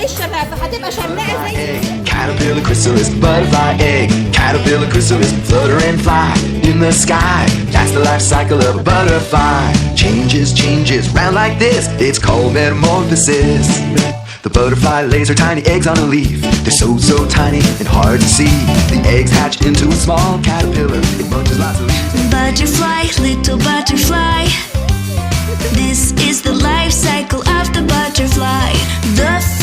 زي الشمعة فهتبقى شماعة زي Caterpillar chrysalis, butterfly egg. Caterpillar chrysalis, flutter and fly in the sky. That's the life cycle of a butterfly. Changes, round like this. It's called metamorphosis. The butterfly lays her tiny eggs on a leaf. They're so tiny and hard to see. The eggs hatch into a small caterpillar. It munches lots of leaves. Butterfly, little butterfly. This is the life cycle of the butterfly. The